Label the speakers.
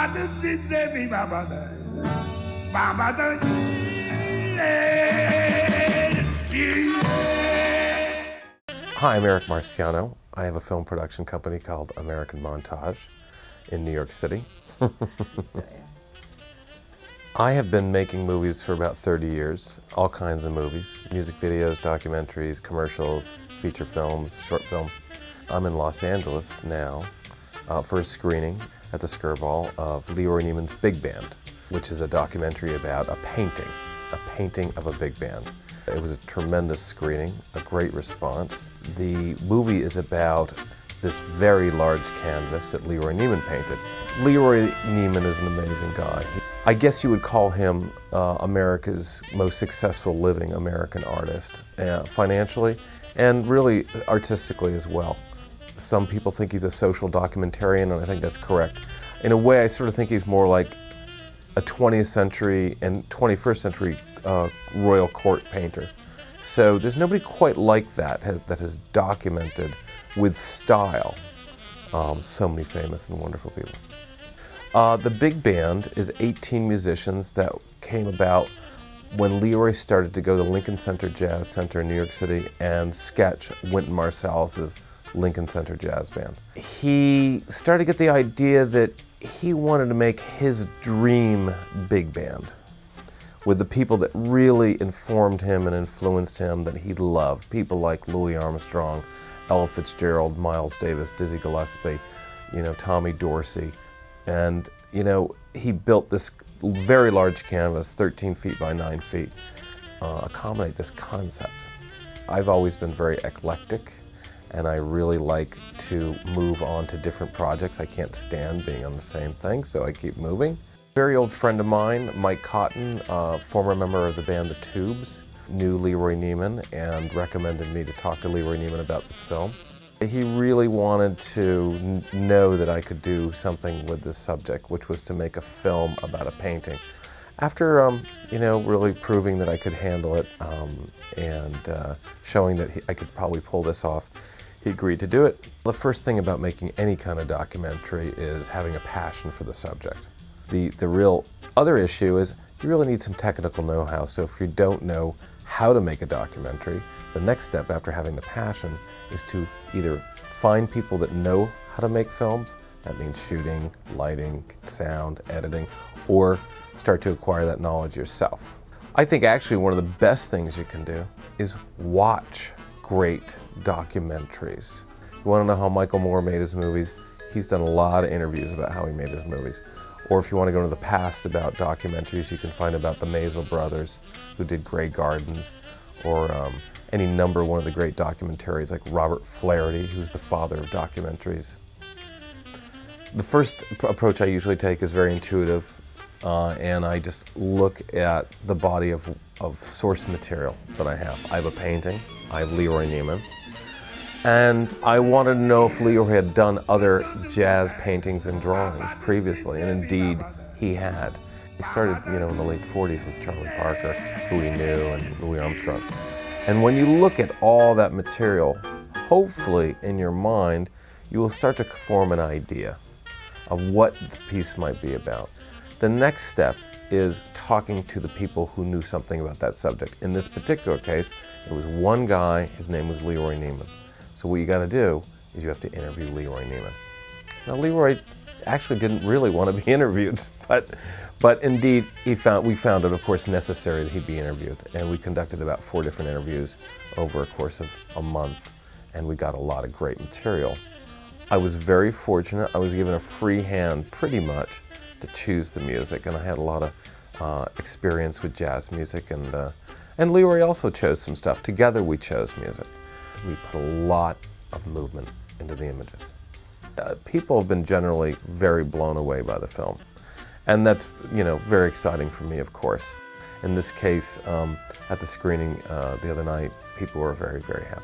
Speaker 1: Hi, I'm Eric Marciano. I have a film production company called American Montage in New York City. I have been making movies for about 30 years, all kinds of movies, music videos, documentaries, commercials, feature films, short films. I'm in Los Angeles now for a screening at the Skirball of LeRoy Neimans' Big Band, which is a documentary about a painting of a big band. It was a tremendous screening, a great response. The movie is about this very large canvas that LeRoy Neiman painted. LeRoy Neiman is an amazing guy. I guess you would call him America's most successful living American artist, financially and really artistically as well. Some people think he's a social documentarian, and I think that's correct. In a way, I sort of think he's more like a 20th century and 21st century royal court painter. So there's nobody quite like that that has documented with style so many famous and wonderful people. The Big Band is 18 musicians that came about when LeRoy started to go to Lincoln Center Jazz Center in New York City and sketch Wynton Marsalis's Lincoln Center Jazz Band. He started to get the idea that he wanted to make his dream big band with the people that really informed him and influenced him that he loved. People like Louis Armstrong, Ella Fitzgerald, Miles Davis, Dizzy Gillespie, Tommy Dorsey. And, he built this very large canvas, 13 feet by 9 feet, accommodate this concept. I've always been very eclectic, and I really like to move on to different projects. I can't stand being on the same thing, so I keep moving. A very old friend of mine, Mike Cotton, former member of the band The Tubes, knew LeRoy Neiman and recommended me to talk to LeRoy Neiman about this film. He really wanted to know that I could do something with this subject, which was to make a film about a painting. After, really proving that I could handle it and showing that I could probably pull this off, he agreed to do it. The first thing about making any kind of documentary is having a passion for the subject. The real other issue is you really need some technical know-how, so if you don't know how to make a documentary, the next step after having the passion is to either find people that know how to make films, that means shooting, lighting, sound, editing, or start to acquire that knowledge yourself. I think actually one of the best things you can do is watch great documentaries. You want to know how Michael Moore made his movies? He's done a lot of interviews about how he made his movies. Or if you want to go to the past about documentaries, you can find about the Maisel brothers who did Grey Gardens, or any number one of the great documentaries like Robert Flaherty, who's the father of documentaries. The first approach I usually take is very intuitive, and I just look at the body of source material that I have. I have a painting, I have LeRoy Neiman, and I wanted to know if LeRoy had done other jazz paintings and drawings previously, and indeed he had. He started, in the late 40s with Charlie Parker, who he knew, and Louis Armstrong. And when you look at all that material, hopefully in your mind, you will start to form an idea of what the piece might be about. The next step is talking to the people who knew something about that subject. In this particular case, it was one guy, his name was LeRoy Neiman. So what you got to do is you have to interview LeRoy Neiman. Now LeRoy actually didn't really want to be interviewed, but indeed we found it, of course, necessary that he be interviewed. And we conducted about 4 different interviews over a course of a month, and we got a lot of great material. I was very fortunate. I was given a free hand, pretty much, to choose the music, and I had a lot of experience with jazz music, and LeRoy also chose some stuff. Together we chose music. We put a lot of movement into the images. People have been generally very blown away by the film, and that's very exciting for me, of course. In this case, at the screening the other night, people were very, very happy.